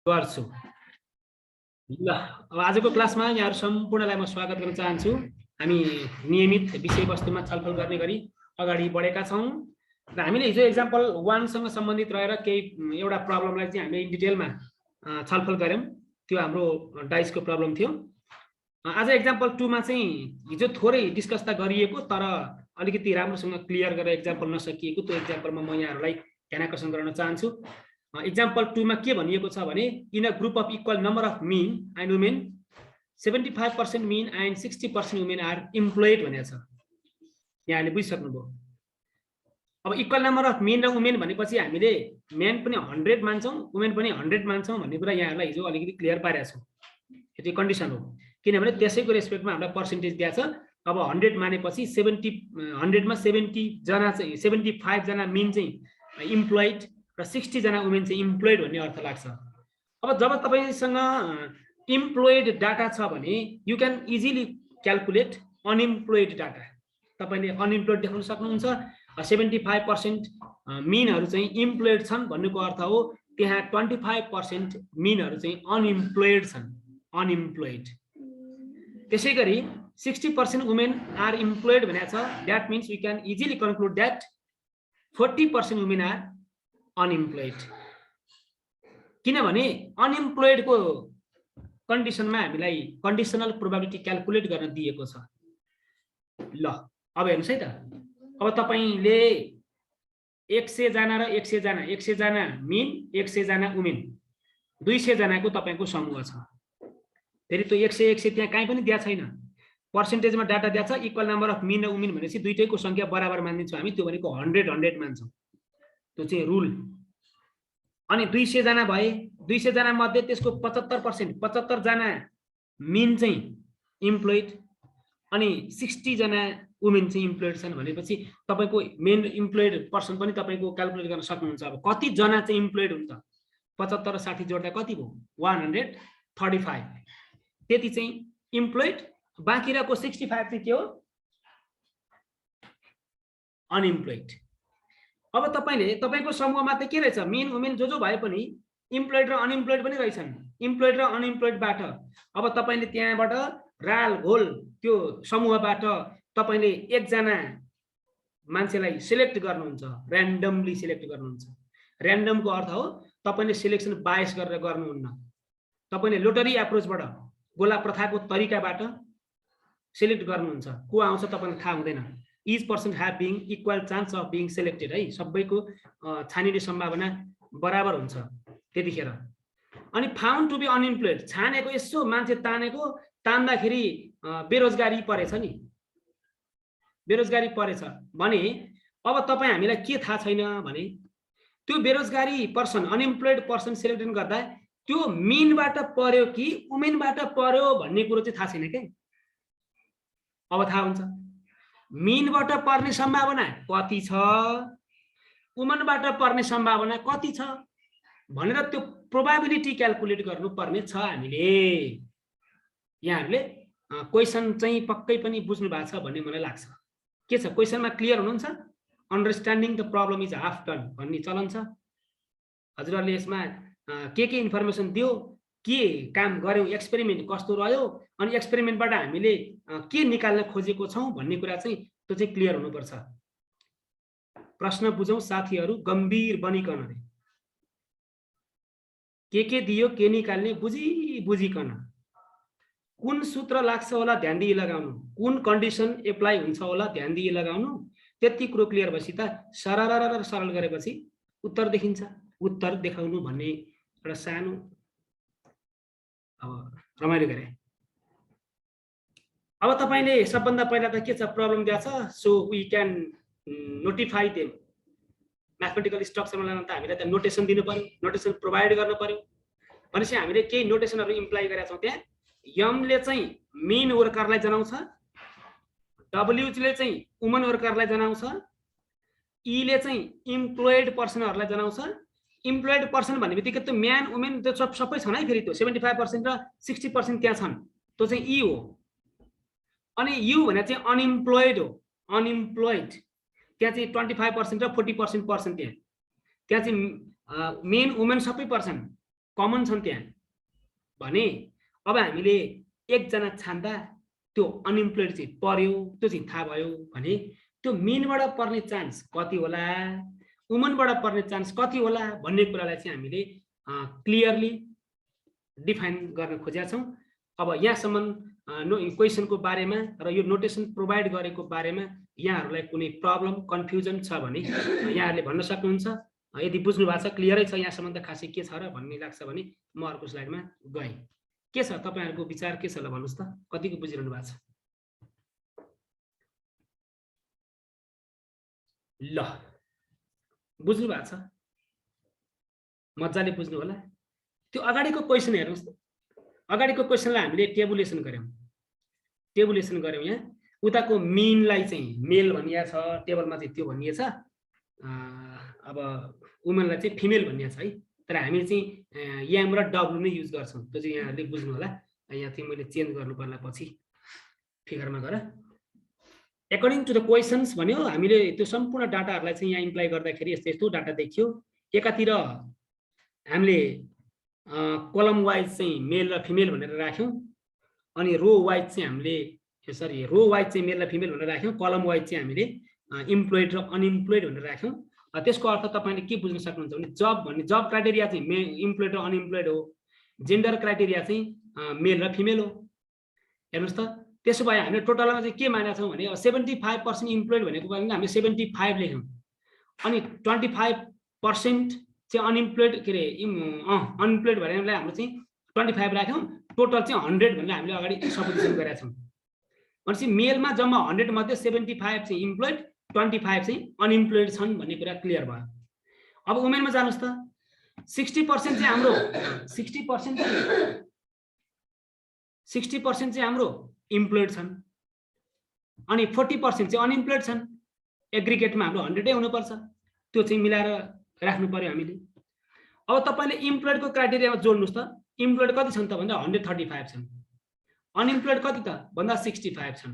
गर्छु। ल अब आजको क्लासमा यहाँहरु सम्पूर्णलाई म स्वागत गर्न चाहन्छु। हामी नियमित विषयवस्तुमा छलफल गर्ने गरी अगाडि बढेका छौं र हामीले हिजो एक्जाम्पल 1 सँग सम्बन्धित रहेर केही एउटा प्रब्लमलाई चाहिँ हामीले इन डिटेलमा छलफल गर्यौं। त्यो हाम्रो डाइसको प्रब्लम थियो। आज एक्जाम्पल 2 मा चाहिँ हिजो थोरै डिस्कस त गरिएको तर अलिकति राम्रोसँग क्लियर गरेर एक्जाम्पल नसकिएको त्यो एक्जाम्पलमा म यहाँहरुलाई ध्यान आकर्षण गराउन चाहन्छु। एक्जाम्पल 2 मा के भनिएको छ भने in a group of equal number of men and women 75% men and 60% women are employed भनेको छ। यहाँले बुझिसक्नुभयो। अब इक्वल नम्बर अफ मेन र वुमेन भनेपछि हामीले मेन पनि 100 मान्छौं वुमेन पनि 100 मान्छौं भन्ने कुरा यहाँहरुलाई हिजो अलिकति क्लियर पारेको छु। यो कन्डिसन हो किनभने त्यसैको रेस्पेक्टमा हामीलाई पर्सेन्टेज दिएको छ। अब 100 मानेपछि 100 मा 70 जना चाहिँ 75 जना मेन चाहिँ इम्प्लोइड र 60 जना वुमेन चाहिँ इम्प्लोइड भन्ने अर्थ लाग्छ। अब जब तपाईसँग इम्प्लोइड डाटा छ भने you can easily calculate unemployed data. तपाईले अनइम्प्लोइड देखाउन सक्नुहुन्छ। 75% मेनहरु चाहिँ इम्प्लोइड छन् भन्नुको अर्थ हो त्यहाँ 25% मेनहरु चाहिँ अनइम्प्लोइड छन्। अनइम्प्लोइड। त्यसैगरी 60% वुमेन आर इम्प्लोइड भनेको छ। That means we can easily conclude that 40% women are unemployed. किनभने अनइम्प्लोइड को कन्डिसनमा हामीलाई कन्डिसनल प्रोबेबिलिटी क्याल्कुलेट गर्न दिएको छ। ल अब हेर्नुस् है त। अब तपाईले 100 जना र 100 जना 100 जना मेन 100 जना वुमेन 200 जनाको तपाईको समूह छ। फेरि त्यो 100 100 त्यहाँ कहीँ पनि दिया छैन। पर्सेन्टेजमा डाटा दिया छ। इक्वल नम्बर अफ मेन र वुमेन भनेपछि दुईटैको संख्या बराबर मानिदिन्छौँ हामी। त्यो भनेको 100 मान्छौँ। त्यो चाहिँ रुल। अनि 200 जना भए 200 जना मध्ये त्यसको 75% जना मेन चाहिँ इम्प्लोइड अनि 60 जना वुमेन चाहिँ इम्प्लोइड छन् भनेपछि तपाईको मेन इम्प्लोइड पर्सन पनि तपाईको क्याल्कुलेट गर्न सक्नुहुन्छ। अब कति जना चाहिँ इम्प्लोइड हुन्छ 75 र 60 जोड्दा कति भयो 135। त्यति चाहिँ इम्प्लोइड। बाँकी रहेको 65 चाहिँ के हो अनइम्प्लोइड। अब तपाईको समूहमा त के रहेछ मेन वुमेन जो भए पनि इम्प्लोइड र अनइम्प्लोइड पनि रहेछन्। इम्प्लोइड र अनइम्प्लोइडबाट अब तपाईले त्यहाँबाट राल घोल त्यो समूहबाट तपाईले एकजना मान्छेलाई सिलेक्ट गर्नुहुन्छ। र्यान्डमली सिलेक्ट गर्नुहुन्छ। र्यान्डमको अर्थ हो तपाईले सिलेक्सन बायस गरेर गर्नुहुन्न। तपाईले लोटरी एप्रोचबाट गोला प्रथाको तरिकाबाट सिलेक्ट गर्नुहुन्छ। को आउँछ तपाईलाई थाहा हुँदैन। each person having equal chance of being selected है। सबैको छानिने सम्भावना बराबर हुन्छ त्यतिखेर। अनि फाउन्ड टु बी अनइम्प्लोइड छानेको यसो मान्छे तान्दाखेरि बेरोजगारी परेछ नि। बेरोजगारी परेछ भने अब तपाई हामीलाई के थाहा छैन भने त्यो बेरोजगारी पर्सन अनइम्प्लोइड पर्सन सिलेक्ट गर्दा त्यो मेनबाट पर्यो कि वुमेनबाट पर्यो भन्ने कुरो चाहिँ थाहा छैन के। अब थाहा हुन्छ मेनबाट पर्ने सम्भावना कति छ वुमनबाट पर्ने सम्भावना कति छ भनेर त्यो प्रोबेबिलिटी क्याल्कुलेट गर्नुपर्ने छ हामीले। यहाँहरुले क्वेशन चाहिँ पक्कै पनि बुझ्नु भएको छ भन्ने मलाई लाग्छ। के छ क्वेशनमा क्लियर हुनुहुन्छ। Understanding the problem is half done भन्ने चलन छ। हजुरहरुले यसमा के इन्फर्मेसन दियो के काम गर्यौ एक्सपेरिमेन्ट कस्तो रह्यो अनि एक्सपेरिमेन्टबाट हामीले के निकाल्न खोजेको छौं भन्ने कुरा चाहिँ त्यो चाहिँ क्लियर हुनुपर्छ। प्रश्न बुझौं साथीहरु गम्भीर बनिकन रे। के दियो के निकाल्ने बुझिकन कुन सूत्र लाग्छ होला ध्यान दिई लगाउनु। कुन कन्डिसन एप्लाई हुन्छ होला ध्यान दिई लगाउनु। त्यति कुरो क्लियर भएपछि त सरल गरेपछि उत्तर देखिन्छ। उत्तर देखाउनु भन्ने एउटा सानो अब रमाइलो गरे। अब तपाईले सबभन्दा पहिला त के छ प्रब्लम दिया छ। So we can notify them. Mathematical स्ट्रक्चरमा लान त हामीले त नोटेसन दिनु पर्यो। नोटेसन प्रोभाइड गर्न पर्यो। भनेपछि हामीले केही नोटेसनहरु इम्प्लाई गरेका छौं। त्यहाँ यम ले चाहिँ मेन वर्करलाई जनाउँछ। डब्ल्यू ले चाहिँ वुमन वर्करलाई जनाउँछ। ई ले चाहिँ इम्प्लोइड पर्सनहरुलाई जनाउँछ। इम्प्लोइड पर्सन भन्ने बित्तिकै त्यो म्यान वुमेन त्यो सबै छन् है। फेरि त्यो 75% र 60% त्यहाँ छन्। त्यो चाहिँ ई हो। अनि यु भने चाहिँ अनइम्प्लोइड हो। अनइम्प्लोइड त्यहाँ चाहिँ 25% र 40% पर्छन्। त्यहाँ चाहिँ मेन वुमेन सबै पर्छन्। कमन छन् त्यहाँ भने अब हामीले एकजना छान्दा त्यो अनइम्प्लोइड चाहिँ पर्यो, त्यो चाहिँ थाहा भयो भने त्यो मेनबाट पर्ने चान्स कति होला, वुमनबाट पर्ने चान्स कति होला भन्ने कुरालाई चाहिँ हामीले क्लियरली डिफाइन गर्न खोजेका छौँ। अब यहाँसम्म क्वेसनको बारेमा र यो नोटेसन प्रोभाइड गरेको बारेमा यहाँहरूलाई कुनै प्रब्लम कन्फ्युजन छ भने यहाँहरूले भन्न सक्नुहुन्छ। यदि बुझ्नु भएको छ, क्लियरै छ यहाँसम्म त खासै के छ र भन्ने लाग्छ भने म अर्को स्लाइडमा गएँ। के छ तपाईँहरूको विचार के छ ल भन्नुहोस् त, कतिको बुझिरहनु भएको छ? ल बुझ्नु भएको छ, मजाले बुझ्नु होला। त्यो अगाडिको क्वेसन हेर्नुहोस् त, अगाडिको क्वेसनलाई हामीले टेबुलेसन गऱ्यौँ यहाँ उताको मिनलाई चाहिँ मेल भनिएको छ, टेबलमा चाहिँ त्यो भनिएको छ, अब वुमनलाई चाहिँ फिमेल भनिएको छ है। तर हामी चाहिँ एम र डब्लु नै युज गर्छौँ, त्यो चाहिँ यहाँहरूले बुझ्नु होला। यहाँ चाहिँ मैले चेन्ज गर्नु पर्ला पछि फिगरमा गएर। एकर्डिङ टु द क्वेसन्स भन्यो, हामीले त्यो सम्पूर्ण डाटाहरूलाई चाहिँ यहाँ इम्प्लाइ गर्दाखेरि यस्तो यस्तो डाटा देखियो। एकातिर हामीले कलम वाइज चाहिँ मेल र फिमेल भनेर राख्यौँ, अनि रो वाइज चाहिँ हामीले रो वाइज चाहिँ मेल र फिमेल भनेर राख्यौँ, कलम वाइज चाहिँ हामीले इम्प्लोइड र अनइम्प्लोइड भनेर राख्यौँ। त्यसको अर्थ तपाईँले के बुझ्न सक्नुहुन्छ भने जब भन्ने जब क्राइटेरिया चाहिँ इम्प्लोइड र अनइम्प्लोइड हो, जेन्डर क्राइटेरिया चाहिँ मेल र फिमेल हो। हेर्नुहोस् त, त्यसो भए हामीले टोटलमा चाहिँ के मानेका छौँ भने 75% इम्प्लोइड भनेको कारण हामीले 75 लेख्यौँ, अनि 25% चाहिँ अनइम्प्लोइड के अरे अनइम्प्लोइड भनेरलाई हाम्रो चाहिँ 25 राख्यौँ, टोटल चाहिँ 100 भनेर हामीले अगाडि सपोजिसन गरेका छौँ। भनेपछि मेलमा जम्मा 100 मध्ये 75 चाहिँ इम्प्लोइड, 25 चाहिँ अनइम्प्लोइड छन् भन्ने कुरा क्लियर भयो। अब वुमेनमा जानुहोस् त, 60% चाहिँ हाम्रो 60% चाहिँ हाम्रो इम्प्लोइड छन्, अनि 40% चाहिँ अनइम्प्लोइड छन्। एग्रिगेटमा हाम्रो 100 हुनुपर्छ, त्यो चाहिँ मिलाएर राख्नु पर्यो हामीले। अब तपाईँले इम्प्लोइडको क्राइटेरियामा जोड्नुहोस् त, इम्प्लोइड कति छन् त भन्दा 135 छन्, अनइम्प्लोइड कति त भन्दा 65 छन्,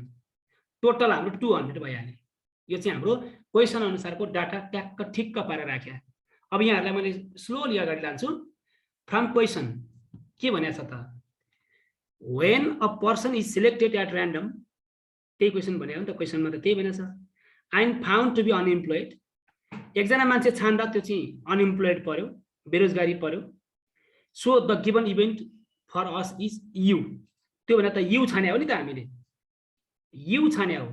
टोटल हाम्रो 200 भइहाल्यो। यो चाहिँ हाम्रो क्वेसन अनुसारको डाटा ट्याक्क ठिक्क पारेर राख्या। अब यहाँहरूलाई मैले स्लोली अगाडि लान्छु। फ्रम क्वेसन के भनेको छ त, when a person is selected at random, त्यही क्वेसन भनेको नि त, क्वेसनमा त त्यही भनेको छ, and found to be unemployed, एकजना मान्छे छान्दा त्यो चाहिँ अनइम्प्लोइड पर्यो, बेरोजगारी पर्यो। So the given event for us is U, त्यो भने त यु छान्या हो नि त, हामीले यु छान्या हो।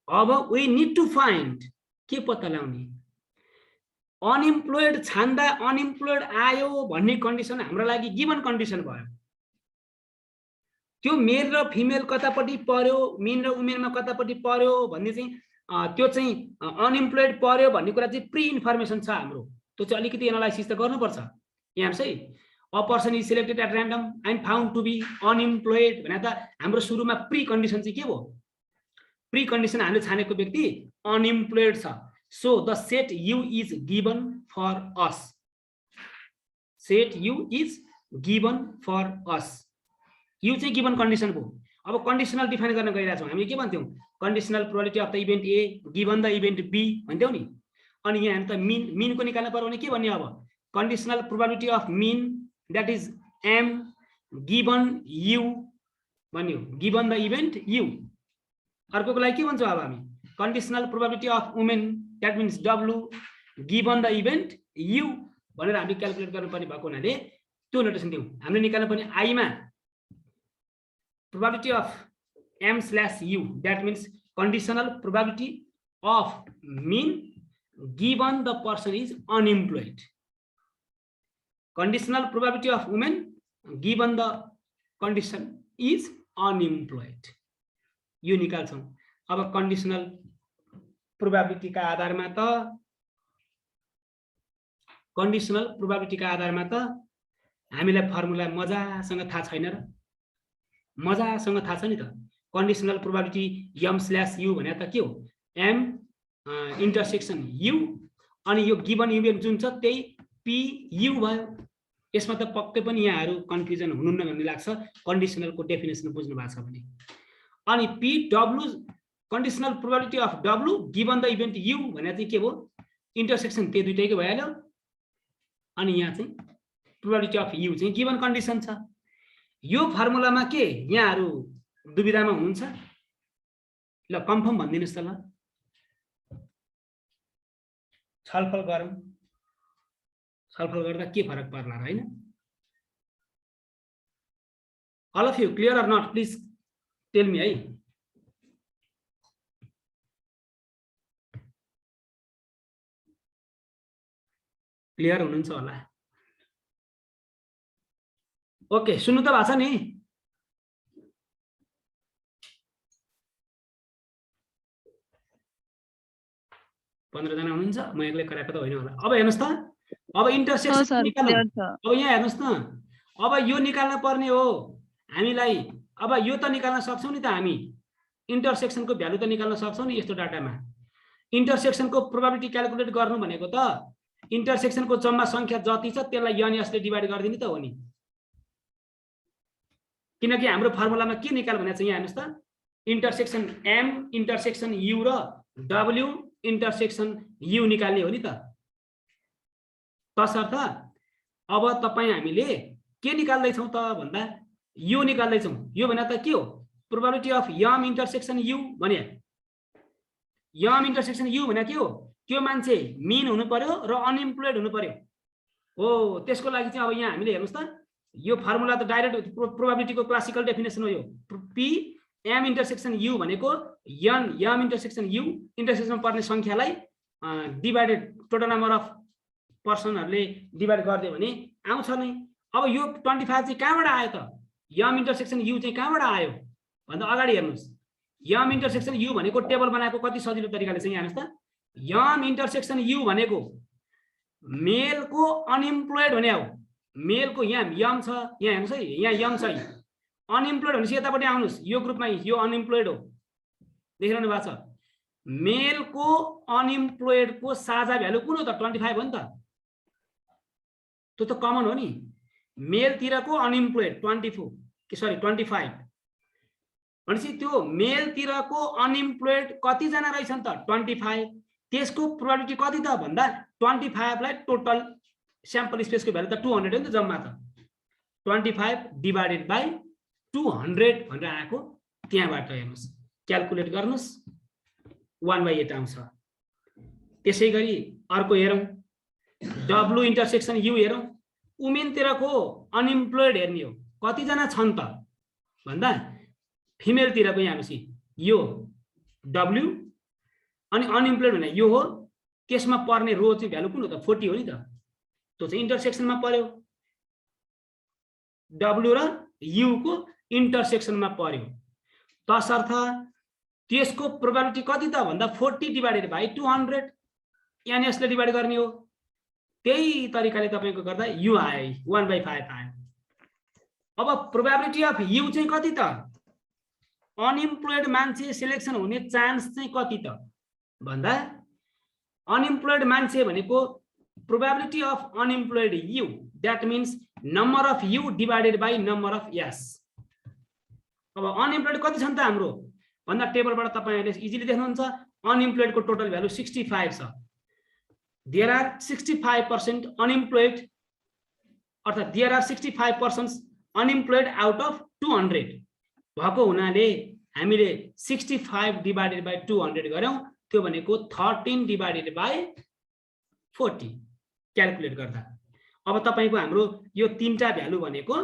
अब वी निड टु फाइन्ड, के पत्ता लगाउने, अनइम्प्लोइड छान्दा अनइम्प्लोइड आयो भन्ने कन्डिसन हाम्रो लागि गिभन कन्डिसन भयो। त्यो मेल र फिमेल कतापट्टि पर्यो, मेन र वुमेनमा कतापट्टि पर्यो भन्ने चाहिँ त्यो चाहिँ अनइम्प्लोइड पर्यो भन्ने कुरा चाहिँ प्री इन्फर्मेसन छ हाम्रो, त्यो चाहिँ अलिकति एनालाइसिस त गर्नुपर्छ। यहाँ चाहिँ a person is selected at random and found to be unemployed भने त हाम्रो सुरुमा प्री कन्डिसन चाहिँ के हो, प्री कन्डिसन हामीले छानेको व्यक्ति अनइम्प्लोइड छ। So the set U is given for us, set U is given for us, U चाहिँ गिभन कन्डिसन भयो। अब कन्डिसनल डिफाइन गर्न गइरहेको छौँ, हामी के भन्थ्यौँ, conditional probability of the event A given the event B भन्थ्यौँ नि। अनि यहाँ त मिनको निकाल्नु पर्यो भने के भन्ने, अब conditional probability of men that is M given U भन्यो, गिभन द इभेन्ट यु। अर्कोको लागि के भन्छ अब हामी, conditional probability of women that means W given the event U भनेर हामीले क्यालकुलेट गर्नुपर्ने भएको हुनाले त्यो नोटेसन दिउँ। हामीले निकाल्नु पर्ने आईमा probability of m/u, that means conditional probability of mean given the person is unemployed, conditional probability of women given the condition is unemployed, यो निकाल्छौं। अब conditional probability का आधारमा त conditional probability का आधारमा त हामीलाई फर्मुला मजासँग थाहा छैन र, मजासँग थाहा छ नि त। कन्डिसनल प्रोबेबिलिटी m/u भने त के हो, m इन्टरसेक्सन u, अनि यो गिभन इभेन्ट जुन छ त्यही pu भयो। यसमा त पक्कै पनि यहाँहरु कन्फ्युजन हुनुहुन्न भन्ने लाग्छ कन्डिसनलको डेफिनेसन बुझ्नु भएको छ भने। अनि pw conditional probability of w given the event u भने चाहिँ के हो, इन्टरसेक्सन त्यो दुईटैको भइहाल्यो। अनि यहाँ चाहिँ प्रोबेबिलिटी अफ यु चाहिँ गिभन कन्डिसन छ। यो फर्मुलामा के यहाँहरु दुविधामा हुनुहुन्छ? ल कन्फर्म भनिदिनुस् त ल। छलफल गरौँ, छलफल गर्दा के फरक पर्ला हैन? All of you clear or not? Please tell me है। क्लियर हुनुहुन्छ होला? ओके, सुन्नु त भएको छ नि? पन्ध्र जना हुनुहुन्छ, म एक्लै कराएको त होइन होला। अब हेर्नुस् त, अब इन्टरसेक्सन निकाल्नु। अब यहाँ हेर्नुस् न, अब यो निकाल्न पर्ने हो हामीलाई। अब यो त निकाल्न सक्छौं नि त हामी, इन्टरसेक्सनको भ्यालु त निकाल्न सक्छौं नि यस्तो डाटामा। इन्टरसेक्सनको प्रोबेबिलिटी क्याल्कुलेट गर्नु भनेको त इन्टरसेक्सनको जम्मा संख्या जति छ त्यसलाई एनएसले डिभाइड गरिदिनु त हो नि। किनकि हाम्रो फर्मुलामा के निकाल भनेको छ यहाँ हेर्नुस् त, इन्टरसेक्सन एम इन्टरसेक्सन यु र डब्ल्यू इन्टरसेक्सन यु निकाल्ने हो नि त। तसर्थ अब तपाई हामीले के निकाल्दै छौं त भन्दा यो निकाल्दै छौं। यो भने त के हो? प्रोबेबिलिटी अफ यम इन्टरसेक्सन यु भने। यम इन्टरसेक्सन यु भने के हो? त्यो मान्छे मिन हुनु पर्यो र अनइम्प्लोइड हुनु पर्यो हो। त्यसको लागि चाहिँ अब यहाँ हामीले हेर्नुस् त, यो फर्मुला त डाइरेक्ट प्रोबेबिलिटीको क्लासिकल डेफिनेसन हो। यो पी एम इन्टरसेक्सन यु भनेको यन यम इन्टरसेक्सन यु इन्टरसेक्सनमा पर्ने संख्यालाई डिभाइडेड टोटल नम्बर अफ पर्सनहरुले डिभाइड गर्दियो भने आउँछ नै। अब यो 25 चाहिँ कहाँबाट आयो त? यम इन्टरसेक्सन यु चाहिँ कहाँबाट आयो भन्दा अगाडि हेर्नुस्, यम इन्टरसेक्सन यु भनेको टेबल बनाएको कति सजिलो तरिकाले चाहिँ हेर्नुस् त। यम इन्टरसेक्सन यु भनेको मेलको अनइम्प्लोइड भने हो। मेलको यहाँ यम छ, यहाँ हेर्नुस् है, यहाँ यम छ। अनइम्प्लोइड भनेपछि यतापट्टि आउनुस्, यो ग्रुपमा यो अनइम्प्लोइड हो, देखिरहनु भएको छ। मेलको अनइम्प्लोइडको साझा भ्यालु कुन हो त? 25 हो नि त। त्यो त कमन हो नि। मेलतिरको अनइम्प्लोइड 25 भनेपछि त्यो मेलतिरको अनइम्प्लोइड कति जना रहेछन् त? 25। त्यसको प्रोबेबिलिटी कति त भन्दा 25 लाई टोटल स्याम्पल स्पेसको भ्यालु त 200 हो नि त जम्मा त। 25 डिभाइडेड बाइ 200 भनेर आएको। त्यहाँबाट हेर्नुस्, क्याल्कुलेट गर्नुस्, 1/8 आउँछ। त्यसैगरी अर्को हेरौं, डब्लु इन्टरसेक्सन यु हेरौं। उमेनतिरको अनइम्प्लोइड हेर्ने हो, कति जना छन् त भन्दा फिमेलतिरको यहाँ हेर्नुस्, यो डब्लु अनि अनइम्प्लोइड भने यो हो। त्यसमा पर्ने रो चाहिँ भ्यालु कुन हो त? 40 हो नि त। त्यो चाहिँ इन्टरसेक्सनमा पर्यो, डब्लु र यु को इन्टरसेक्सनमा पर्यो। तसर्थ त्यसको प्रोबेबिलिटी कति त भन्दा 40 डिभाइडेड बाइ 200 एनएसले डिभाइड गर्ने हो। त्यही तरिकाले तपाईको गर्दा यु आयो, 1/5 आयो। अब प्रोबेबिलिटी अफ यु चाहिँ कति त? अनइम्प्लोइड मान्छे सिलेक्सन हुने चान्स चाहिँ कति त भन्दा अनइम्प्लोइड मान्छे भनेको probability of unemployed U, that means number of U divided by number of S. अब अनइम्प्लोइड कति छन् त हाम्रो भन्दा टेबलबाट तपाईहरुले इजिली देख्नुहुन्छ। अनइम्प्लोइड को टोटल भ्यालु 65 छ। देयर आर 65% अनइम्प्लोइड, अर्थात there are 65% unemployed out of 200 भएको हुनाले हामीले 65 डिभाइडेड बाइ 200 गर्यौं। त्यो भनेको 13 डिभाइडेड बाइ 40 क्याल्कुलेट गर्दा। अब तपाईको हाम्रो यो तीनटा भ्यालु भनेको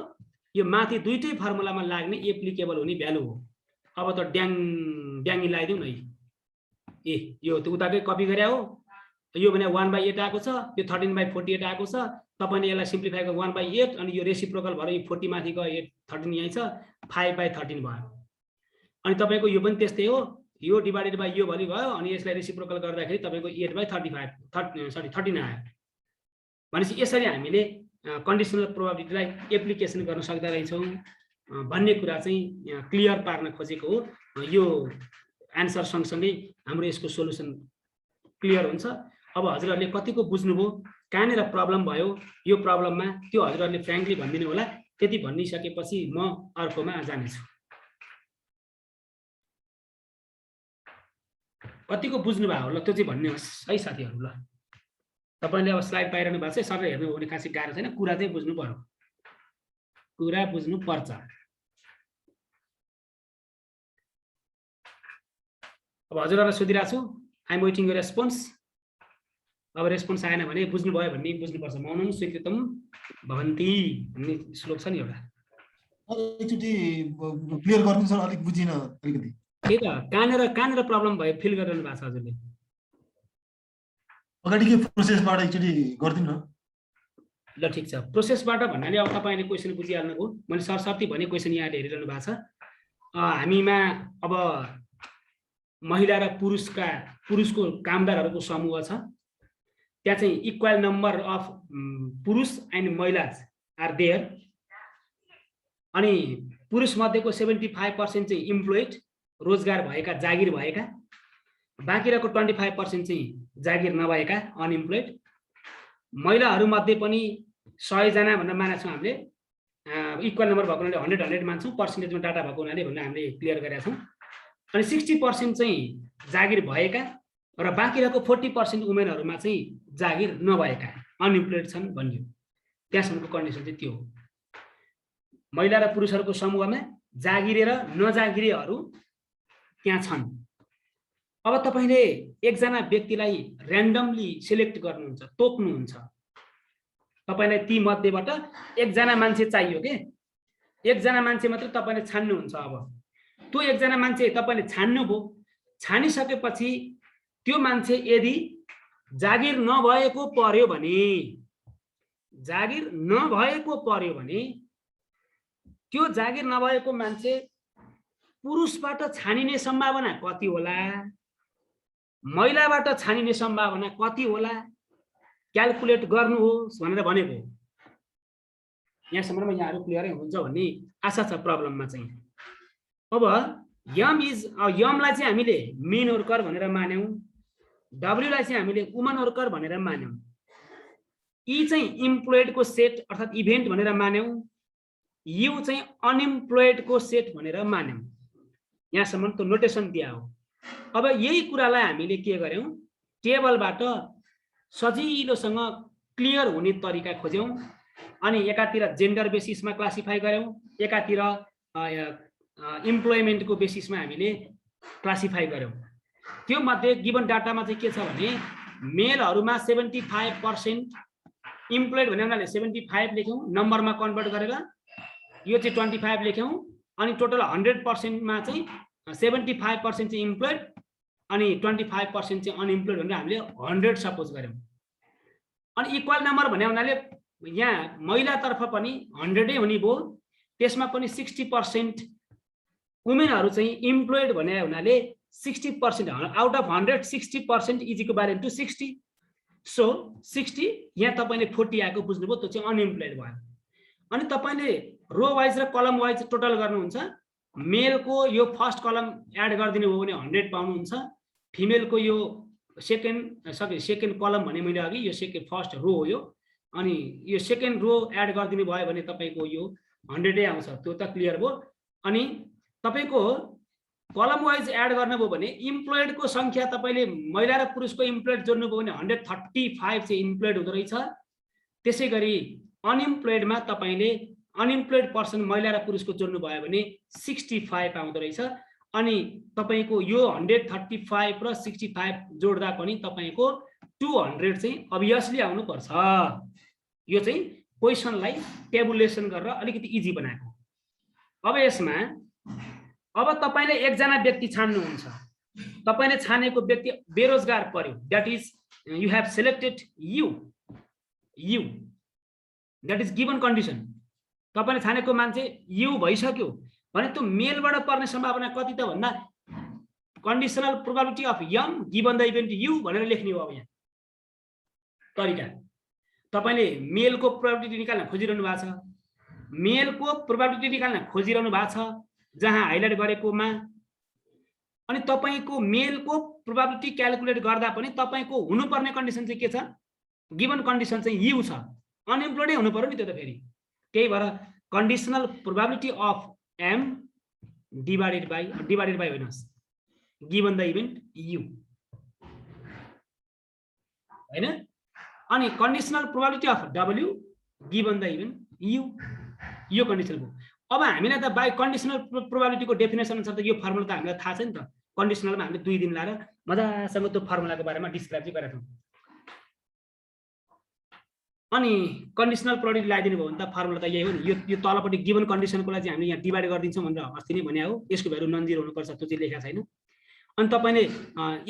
यो माथि दुईटै फर्मुलामा लाग्ने एप्लिकेबल हुने भ्यालु हो। अब त ड्याङ ड्याङ मिलाइदिउँ न। ए यो त उताकै कपी गरे हो। यो भने 1/8 आएको छ, यो 13/48 आएको छ। तपाईले यसलाई सिम्प्लिफाई गरेर 1/8 अनि यो रेसिप्रोकल भएर यो 40 माथि गयो, 13 यही छ, 5/13 भयो। अनि तपाईको यो पनि त्यस्तै हो, यो डिभाइडेड बाइ यो भरि भयो अनि यसलाई रेसिप्रोकल गर्दाखेरि तपाईको 8/13 आयो। भनेपछि यसरी हामीले कन्डिसनल प्रोबेबिलिटीलाई एप्लिकेसन गर्न सक्दा रहेछौं भन्ने कुरा चाहिँ यहाँ क्लियर पार्न खोजेको हो। यो आन्सर सँगसँगै हाम्रो यसको सोलुसन क्लियर हुन्छ। अब हजुरहरूले कतिको बुझ्नुभयो, कहाँनिर प्रब्लम भयो, यो प्रब्लममा त्यो हजुरहरूले फ्र्याङ्कली भनिदिनु होला। त्यति भनिसकेपछि म अर्कोमा जानेछु। कतिको बुझ्नु भयो होला त्यो चाहिँ भन्नुहोस् है साथीहरु। ल तपाईले अब स्लाइड पाइरहनु भएको छ, सबै हेर्नु हो भने खासै गाह्रो छैन, कुरा चाहिँ बुझ्नु पर्यो, कुरा बुझ्नु पर्छ। अब हजुरहरुलाई सोधिरहेको छु, I am waiting your response. अब रेस्पोन्स आएन भने बुझ्नुभयो भन्ने बुझ्नुपर्छ। मौनम स्वीकृतम भवन्ति भन्ने श्लोक छ नि एउटा, एकचोटि क्लियर गर्नु सर, अलिक बुझिन अलिकति। त्यही त कहाँनिर प्रब्लम भयो फिल गरिरहनु भएको छ हजुरले। अगाडिकै प्रोसेसबाट एकचोटि गरिदिनु न। ल ठिक छ, प्रोसेसबाट भन्नाले अब तपाईँले क्वेसन बुझिहाल्नुभयो। मैले सरसर्ती भने क्वेसन यहाँले हेरिरहनु भएको छ। हामीमा अब महिला र पुरुषको कामदारहरूको समूह छ। त्यहाँ चाहिँ इक्वल नम्बर अफ पुरुष एन्ड महिलाज आर देयर। अनि पुरुष मध्येको 75% चाहिँ इम्प्लोइड, रोजगार भएका, जागिर भएका, बाँकी रहेको 25% चाहिँ जागिर नभएका, अनइम्प्लोइड। महिलाहरू मध्ये पनि 100 जना भनेर मानेको छौँ हामीले। इक्वल नम्बर भएको हुनाले 100 मान्छौँ, पर्सेन्टेजमा डाटा भएको हुनाले भनेर हामीले क्लियर गरेका छौँ। अनि 60% चाहिँ जागिर भएका र बाँकी रहेको 40% वुमेनहरूमा चाहिँ जागिर नभएका, अनइम्प्लोइड छन् भनियो। त्यहाँसम्मको कन्डिसन चाहिँ त्यो हो। महिला र पुरुषहरूको समूहमा जागिरे र नजागिरेहरू त्यहाँ छन्। अब तपाईले एकजना व्यक्तिलाई र्यान्डमली सिलेक्ट गर्नुहुन्छ, तोक्नुहुन्छ। तपाईलाई ती मध्येबाट एकजना मान्छे चाहियो के, एकजना मान्छे मात्र तपाईले छान्नुहुन्छ। अब त्यो एकजना मान्छे तपाईले छान्नुभयो, छानिसकेपछि त्यो मान्छे यदि जागिर नभएको पर्यो भने त्यो जागिर नभएको मान्छे पुरुषबाट छानिने सम्भावना कति होला, महिलाबाट छानिने सम्भावना कति होला, क्याल्कुलेट गर्नुहोस् भनेर भनेको। यहाँसम्ममा यहाँहरू क्लियरै हुन्छ भन्ने आशा छ प्रब्लममा चाहिँ। अब यमलाई चाहिँ हामीले मेन वर्कर भनेर मान्यौँ, डब्ल्युलाई चाहिँ हामीले वुमन वर्कर भनेर मान्यौँ, ई चाहिँ इम्प्लोइडको सेट अर्थात् इभेन्ट भनेर मान्यौँ, यु चाहिँ अनइम्प्लोइडको सेट भनेर मान्यौँ। यहाँसम्म त नोटेसन दिया हो। अब यही कुरालाई हामीले के गर्यौँ, टेबलबाट सजिलोसँग क्लियर हुने तरिका खोज्यौँ। अनि एकातिर जेन्डर बेसिसमा क्लासिफाई गर्यौँ, एकातिर इम्प्लोइमेन्टको बेसिसमा हामीले क्लासिफाई गर्यौँ। त्यो मध्ये गिभन डाटामा चाहिँ के छ भने मेलहरूमा 75% इम्प्लोइड भन्ने हुनाले 75 लेख्यौँ, नम्बरमा कन्भर्ट गरेर यो चाहिँ 25 लेख्यौँ। अनि टोटल 100%मा चाहिँ 75% चाहिँ इम्प्लोइड अनि 25% चाहिँ अनइम्प्लोइड भनेर हामीले 100 सपोज गर्यौँ। अनि इक्वल नम्बर भन्ने हुनाले यहाँ महिलातर्फ पनि 100 हुने भयो, त्यसमा पनि 60% वुमेनहरू चाहिँ इम्प्लोइड भने हुनाले 60% out of 100 60% is equal to 60। So 60 यहाँ तपाईँले 40 आएको बुझ्नुभयो, त्यो चाहिँ अनइम्प्लोइड भयो। अनि तपाईँले रो वाइज र कलम वाइज टोटल गर्नुहुन्छ। मेलको यो फर्स्ट कलम एड गरिदिनु भयो भने 100 पाउनुहुन्छ, फिमेलको यो सेकेन्ड कलम भने मैले अघि यो फर्स्ट रो हो यो, अनि यो सेकेन्ड रो एड गरिदिनु भयो भने तपाईँको यो 100 आउँछ, त्यो त क्लियर भयो। अनि तपाईँको कलम वाइज एड गर्नुभयो भने इम्प्लोइडको सङ्ख्या तपाईँले महिला र पुरुषको इम्प्लोइड जोड्नुभयो भने 135 चाहिँ इम्प्लोइड हुँदो रहेछ। त्यसै गरी अनइम्प्लोइडमा तपाईँले अनइम्प्लोइड पर्सन महिला र पुरुषको जोड्नु भयो भने 65 आउँदो रहेछ। अनि तपाईँको यो 135 र 65 जोड्दा पनि तपाईँको 200 चाहिँ अभियसली आउनुपर्छ। यो चाहिँ क्वेसनलाई टेबुलेसन गरेर अलिकति इजी बनाएको। अब यसमा अब तपाईँले एकजना व्यक्ति छान्नुहुन्छ, तपाईँले छानेको व्यक्ति बेरोजगार पर्यो, that is you have selected you, that is given condition. तपाईँले छानेको मान्छे यु भइसक्यो भने त्यो मेलबाट पर्ने सम्भावना कति त भन्दा कन्डिसनल प्रोबेबिलिटी अफ यम गिभन द इभेन्ट यु भनेर लेख्ने हो। अब यहाँ तरिका तपाईँले मेलको प्रोबेबिलिटी निकाल्न खोजिरहनु भएको छ, मेलको प्रोबेबिलिटी निकाल्न खोजिरहनु भएको छ जहाँ हाइलाइट गरेकोमा। अनि तपाईँको मेलको प्रोबेबिलिटी क्याल्कुलेट गर्दा पनि तपाईँको हुनुपर्ने कन्डिसन चाहिँ के छ, गिभन कन्डिसन चाहिँ यु छ, अनइम्प्लोइडै हुनु पर्यो नि त्यो त फेरि। त्यही भएर conditional probability of M divided by होइनस् गिभन द इभेन्ट यु, हैन। अनि conditional probability of W given the event U, यो कन्डिसन भयो। अब हामीलाई त बाई कन्डिसनल प्रोबेबिलिटीको डेफिनेसन अनुसार त यो फर्मुला त हामीलाई थाहा छ नि त। कन्डिसनलमा हामीले 2 दिन लाएर मजासँग त्यो फर्मुलाको बारेमा डिस्क्राइब चाहिँ गरेका छौँ। अनि कन्डिसनल प्रोबेबिलिटी लगाइदिनु भयो भने त फर्मुला त यही हो नि। यो तलपट्टि गिभन कन्डिसनको लागि चाहिँ हामीले यहाँ डिभाइड गरिदिन्छौँ भनेर अस्ति नै भने हो। यसको भ्यालु नन जिरो हुनुपर्छ, त्यो चाहिँ लेखेको छैन। अनि तपाईँले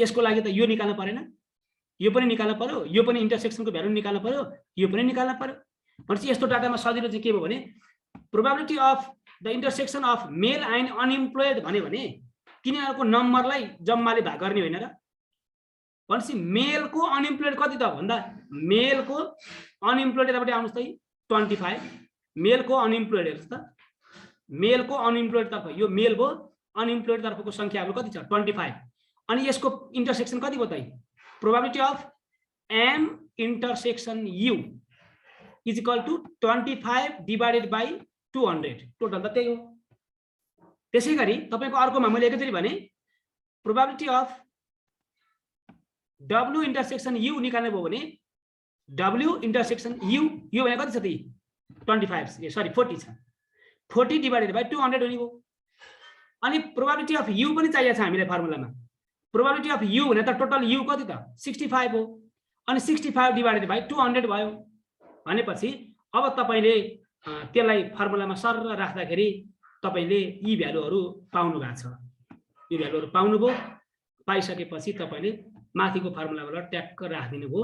यसको लागि त यो निकाल्नु परेन, यो पनि निकाल्नु पर्यो, यो पनि इन्टरसेक्सनको भ्यालु निकाल्नु पर्यो, यो पनि निकाल्नु पर्यो। भनेपछि यस्तो डाटामा सजिलो चाहिँ के भयो भने probability of the intersection of male and unemployed भन्यो भने तिनीहरूको नम्बरलाई जम्माले भाग गर्ने होइन र। भनेपछि मेलको अनइम्प्लोइड कति त भन्दा मेलको अनइम्प्लोइड यतापट्टि आउनुहोस् त 25, मेलको अनइम्प्लोइड हेर्नुहोस् त, मेलको अनइम्प्लोइड तर्फ यो मेल भयो, अनइम्प्लोइड तर्फको सङ्ख्या हाम्रो कति छ 25। अनि यसको इन्टरसेक्सन कति भयो त probability of M intersection U is equal to 25 divided by 200, टोटल त त्यही हो। त्यसै गरी तपाईँको अर्कोमा मैले एकैचोटि भने probability of W intersection U निकाल्ने भयो भने W इन्टरसेक्सन U यो भने कति छ त 25 सरी 40 छ, 40 डिभाइडेड बाई 200 हुने भयो। अनि प्रोबेबिलिटी अफ U पनि चाहिएको छ हामीलाई फर्मुलामा। प्रोबेबिलिटी अफ U भने त टोटल U कति त 65 हो, अनि 65 डिभाइडेड बाई 200 भयो। भनेपछि अब तपाईँले त्यसलाई फर्मुलामा सर राख्दाखेरि तपाईँले यी भ्यालुहरू पाउनु भएको छ। यो भ्यालुहरू पाउनुभयो, पाइसकेपछि तपाईँले माथिको फर्मुलाबाट ट्याक्क राखिदिनु भयो।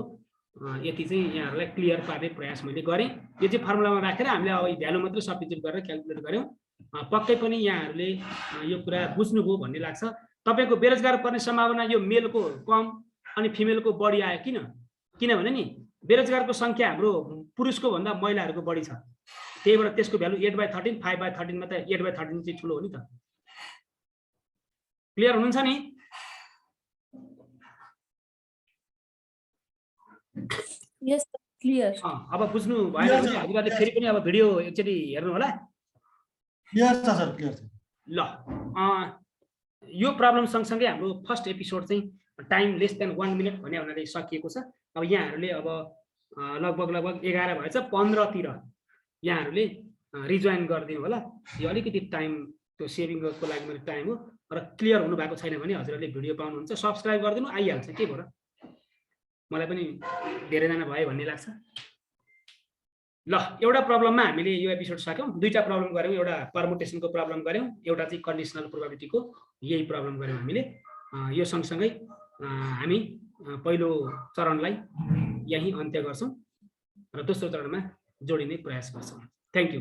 यति चाहिँ यहाँहरूलाई क्लियर पार्ने प्रयास मैले गरेँ। यो चाहिँ फर्मुलामा राखेर हामीले अब भ्यालु मात्रै सब्स्टिट्युट गरेर क्यालकुलेट गऱ्यौँ। पक्कै पनि यहाँहरूले यो कुरा बुझ्नुभयो भन्ने लाग्छ। तपाईँको बेरोजगार पर्ने सम्भावना यो मेलको कम अनि फिमेलको बढी आयो। किनभने नि बेरोजगारको सङ्ख्या हाम्रो पुरुषको भन्दा महिलाहरूको बढी छ, त्यही भएर त्यसको भ्यालु 8/13, 5/13 मा त 8/13 चाहिँ ठुलो हो नि त। क्लियर हुनुहुन्छ नि? यस क्लियर। अब बुझ्नु भएन भने हजुरहरूले फेरि पनि अब भिडियो एकचोटि हेर्नु होला। क्लियर छ सर, क्लियर छ। ल यो प्रब्लम सँगसँगै हाम्रो फर्स्ट एपिसोड चाहिँ टाइम लेस देन 1 मिनट भन्ने हुनाले सकिएको छ। अब यहाँहरूले अब लगभग 11 भएछ, 15 तिर यहाँहरूले रिजोइन गरिदिनु होला। यो अलिकति टाइम त्यो सेभिङको लागि मेरो टाइम हो। र क्लियर हुनु भएको छैन भने हजुरहरूले भिडियो पाउनुहुन्छ, सब्सक्राइब गरिदिनु, आइहाल्छ। के भएर मलाई पनि धेरैजना भयो भन्ने लाग्छ। ल एउटा प्रब्लममा हामीले यो एपिसोड सक्यौँ। दुईटा प्रब्लम गऱ्यौँ, एउटा परमुटेसनको प्रब्लम गऱ्यौँ, एउटा चाहिँ कन्डिसनल प्रोबेबिलिटीको यही प्रब्लम गऱ्यौँ हामीले। यो सँगसँगै हामी पहिलो चरणलाई यही अन्त्य गर्छौँ र दोस्रो चरणमा जोडिने प्रयास गर्छौँ। Thank you.